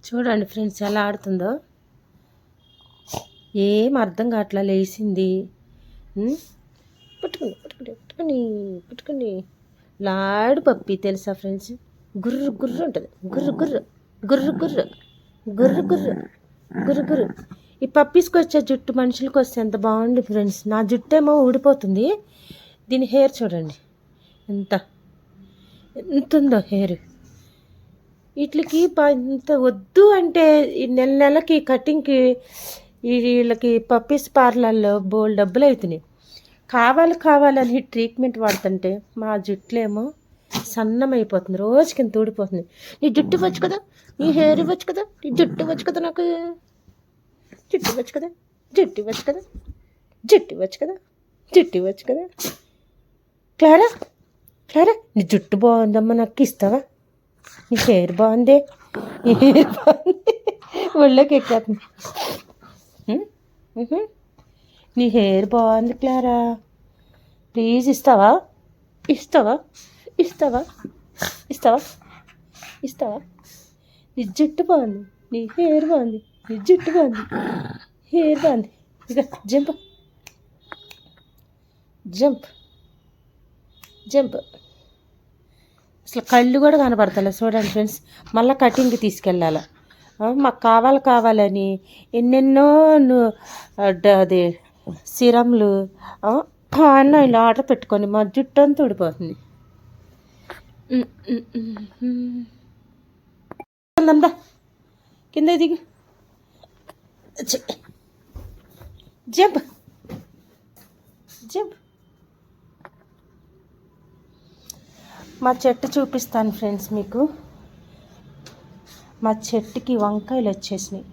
చూడండి ఫ్రెండ్స్ ఎలా ఆడుతుందో. ఏం అర్థం కావట్లా, లేచింది. పట్టుకుని పట్టుకుని పట్టుకుని పట్టుకుని లాడు పప్పి తెలుసా ఫ్రెండ్స్. గుర్రు గుర్రు ఉంటుంది, గుర్రు గుర్రు గుర్రు గుర్రు గుర్రు గుర్రు గుర్రు గుర్రు. ఈ పప్పీస్కి వచ్చే జుట్టు మనుషులకి వస్తే ఎంత బాగుంది ఫ్రెండ్స్. నా జుట్టు ఏమో ఊడిపోతుంది, దీని హెయిర్ చూడండి ఎంత ఎంత ఉందో హెయిర్. వీటికి ఇంత వద్దు అంటే ఈ నెల నెలకి కటింగ్కి వీళ్ళకి పప్పీస్ పార్లర్లో బోల్ డబ్బులు అవుతున్నాయి. కావాలని ట్రీట్మెంట్ వాడుతుంటే మా జుట్టులేమో సన్నమైపోతుంది, రోజుకి ఇంత ఊడిపోతుంది. నీ జుట్టు ఇవ్వచ్చు కదా, నీ హెయిర్ ఇవ్వచ్చు కదా, నీ జుట్టు ఇవ్వచ్చు కదా, నాకు జుట్టు ఇవ్వచ్చు కదా, జుట్టు ఇవ్వచ్చు కదా, జుట్టు ఇవ్వచ్చు కదా, జుట్టు ఇవ్వచ్చు కదా. క్లారా క్లారా, నీ జుట్టు బాగుందమ్మా, నాకు ఇస్తావా? నీ హెయిర్ బాగుంది, నీ హెయిర్ బాగుంది, ఒళ్ళోకి ఎక్కేస్తుంది. నీ హెయిర్ బాగుంది క్లారా, ప్లీజ్ ఇస్తావా? ఇస్తావా? ఇస్తావా? ఇస్తావా? ఇస్తావా? నీ జుట్టు బాగుంది, నీ హెయిర్ బాగుంది, నీ జుట్టు బాగుంది, హెయిర్ బాగుంది. ఇక జంప్ జంప్ జంప్. అసలు కళ్ళు కూడా కనపడతలే చూడండి ఫ్రెండ్స్. మళ్ళీ కటింగ్కి తీసుకెళ్ళాలి. మాకు కావాలని ఎన్నెన్నో అదే సిరమ్లు ఆన్లైన్లో ఆర్డర్ పెట్టుకొని మా జుట్టు అంతా ఊడిపోతుంది. ఉందా కింద దిగు, జంప్ జంప్. మా చెట్టు చూపిస్తాను ఫ్రెండ్స్ మీకు. మా చెట్టుకి వంకాయలు వచ్చేసినాయి,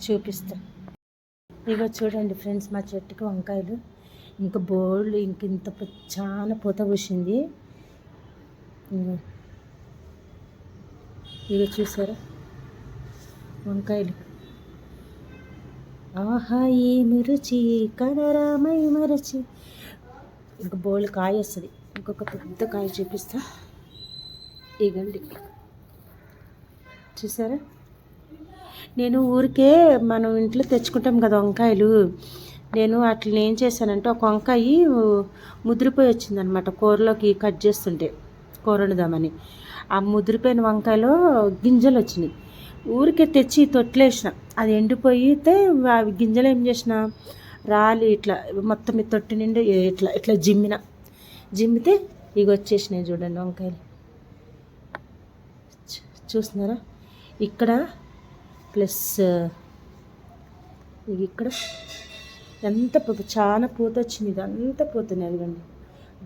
చూపిస్తా. ఇగో చూడండి ఫ్రెండ్స్, మా చెట్టుకి వంకాయలు ఇంకా బోల్డ్, ఇంత చాలా పూత పూసింది. ఇగో చూసారా వంకాయలు. ఆహా ఏమి రుచి కనరామై మరచి. ఇంక బోల్డ్ కాయ వస్తుంది. ఇంకొక పెద్ద కాయ చూపిస్తా. ఇగండి చూసారా. నేను ఊరికే మనం ఇంట్లో తెచ్చుకుంటాం కదా వంకాయలు, నేను వాటిని ఏం చేశానంటే ఒక వంకాయ ముదిరిపోయి వచ్చిందనమాట. కూరలోకి కట్ చేస్తుంటే కూర వండుదామని ఆ ముదిరిపోయిన వంకాయలో గింజలు వచ్చినాయి. ఊరికే తెచ్చి తొట్లేసిన, అది ఎండిపోయితే అవి గింజలు ఏం చేసిన రాలి ఇట్లా మొత్తం ఈ తొట్టి నిండి ఇట్లా ఇట్లా జిమ్మితే ఇక వచ్చేసినాయి చూడండి వంకాయలు. చూస్తున్నారా, ఇక్కడ ప్లస్ ఇక్కడ ఎంత చాలా పూత వచ్చింది. ఇది అంత పూతనే అదిగండి,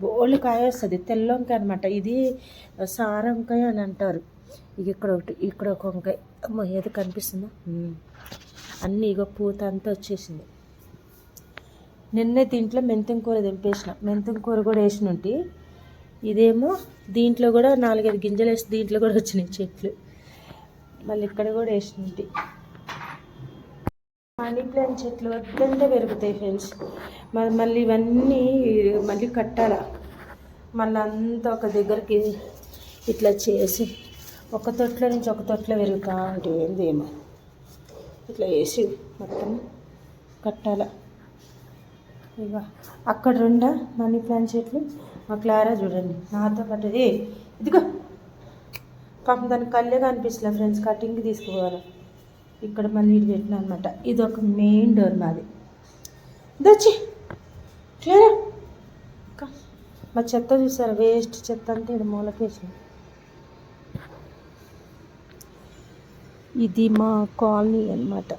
బోళ్ళు కాయ వస్తుంది. తెల్ల వంకాయ అనమాట ఇది, సార వంకాయ అని అంటారు. ఇక ఇక్కడ ఒకటి, ఇక్కడ ఒక వంకాయ. ఏది కనిపిస్తుందా, అన్నీ ఇక పూత అంతా వచ్చేసింది. నిన్నే దీంట్లో మెంతం కూర దింపేసిన, మెంతం కూర కూడా వేసిన ఉంటే. ఇదేమో దీంట్లో కూడా 4-5 గింజలు వేసి దీంట్లో కూడా వచ్చినాయి చెట్లు. మళ్ళీ ఇక్కడ కూడా వేసిన ఉంటే. మనీ ప్లాంట్ చెట్లు వద్దంటే పెరుగుతాయి ఫ్రెండ్స్. మళ్ళీ ఇవన్నీ మళ్ళీ కట్టాల. మళ్ళీ అంతా ఒక దగ్గరికి ఇట్లా చేసి ఒక తొట్లో నుంచి ఒక తొట్లో పెరుగుతూ ఉంటాయి. ఏందేమో ఇట్లా వేసి మొత్తం కట్టాల. ఇక అక్కడ 2 మనీ ప్లాంట్ చెట్లు. మా క్లారా చూడండి నాతో పాటు. ఇదిగో పాపం దానికి కళ్ళే కనిపిస్తలే ఫ్రెండ్స్, కటింగ్కి తీసుకుపోవాలి. ఇక్కడ మళ్ళీ ఇది పెట్టినా అనమాట. ఇది ఒక మెయిన్ డోర్ మాది. దచ్చి క్లియరా. మా చెత్త చూసారా, వేస్ట్ చెత్త అంతా ఇది మూలకేసి. ఇది మా కాలనీ అన్నమాట.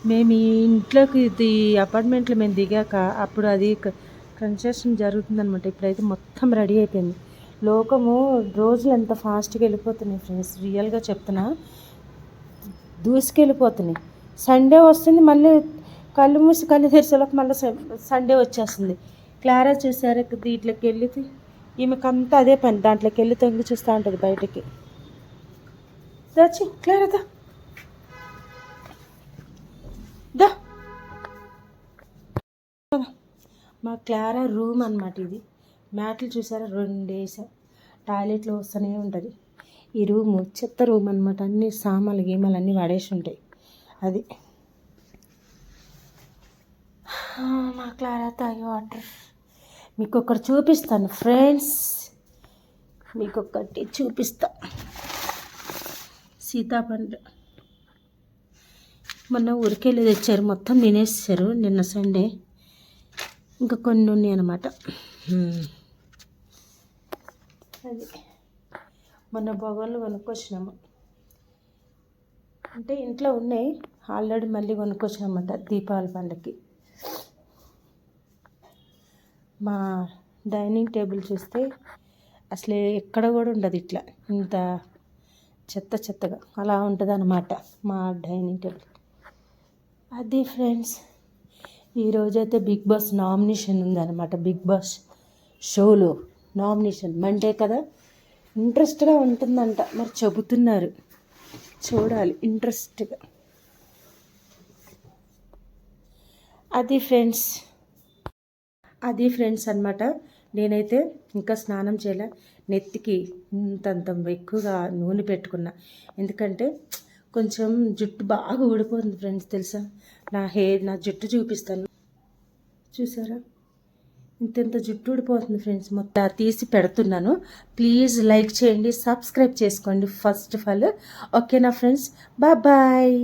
మేము ఈ ఇంట్లోకి ఇది అపార్ట్మెంట్లో మేము దిగాక అప్పుడు అది కన్స్ట్రక్షన్ జరుగుతుందనమాట. ఇప్పుడైతే మొత్తం రెడీ అయిపోయింది. లోకము రోజులు ఎంత ఫాస్ట్గా వెళ్ళిపోతున్నాయి ఫ్రెండ్స్, రియల్గా చెప్తున్నా, దూసుకెళ్ళిపోతున్నాయి. సండే వస్తుంది, మళ్ళీ కళ్ళు మూసి కళ్ళు తెరిసేలోకి మళ్ళీ సండే వచ్చేస్తుంది. క్లారా చూసారా, దీంట్లోకి వెళ్ళి ఈమెకంతా అదే పని, దాంట్లోకి వెళ్ళి తొంగి చూస్తూ ఉంటుంది బయటకి. దాచి క్లారా దా. మా క్లారా రూమ్ అనమాట ఇది. మ్యాట్లు చూసారా 2 వేసా. టాయిలెట్లో వస్తూనే ఉంటుంది. ఈ రూము చెత్త రూమ్ అనమాట. అన్ని సామాన్లు గీమాలు అన్నీ పడేసి ఉంటాయి. అది మా క్లారా తాగే వాటర్ మీకు ఒకటి చూపిస్తాను ఫ్రెండ్స్. మీకు ఒకటి చూపిస్తా. సీతాపండు మొన్న ఊరికెళ్ళి తెచ్చారు, మొత్తం తినేసారు నిన్న సండే. ఇంకా కొన్ని ఉన్నాయి అన్నమాట. అది మొన్న బొగన్లు కొనుక్కొచ్చినాము. అంటే ఇంట్లో ఉన్నాయి ఆల్రెడీ, మళ్ళీ కొనుక్కొచ్చినామన్నమాట దీపావళి పండుగకి. మా డైనింగ్ టేబుల్ చూస్తే అసలు ఎక్కడ కూడా ఉండదు ఇట్లా, ఇంత చెత్తగా అలా ఉంటుంది అన్నమాట మా డైనింగ్ టేబుల్. అది ఫ్రెండ్స్, ఈరోజైతే బిగ్ బాస్ నామినేషన్ ఉందన్నమాట. బిగ్ బాస్ షోలో నామినేషన్ మండే కదా, ఇంట్రెస్ట్గా ఉంటుందంట. మరి చెబుతున్నారు, చూడాలి ఇంట్రెస్ట్గా. అది ఫ్రెండ్స్ అన్నమాట. నేనైతే ఇంకా స్నానం చేయలే, నెత్తికి ఇంతంత ఎక్కువగా నూనె పెట్టుకున్నా. ఎందుకంటే కొంచెం జుట్టు బాగా ఊడిపోతుంది ఫ్రెండ్స్, తెలుసా. నా జుట్టు చూపిస్తాను, చూసారా ఇంత జుట్టు ఊడిపోతుంది ఫ్రెండ్స్. మొత్తం తీసి పెడుతున్నాను. ప్లీజ్ లైక్ చేయండి, సబ్స్క్రైబ్ చేసుకోండి ఫస్ట్ ఆఫ్ ఆల్. ఓకేనా ఫ్రెండ్స్, బాయ్.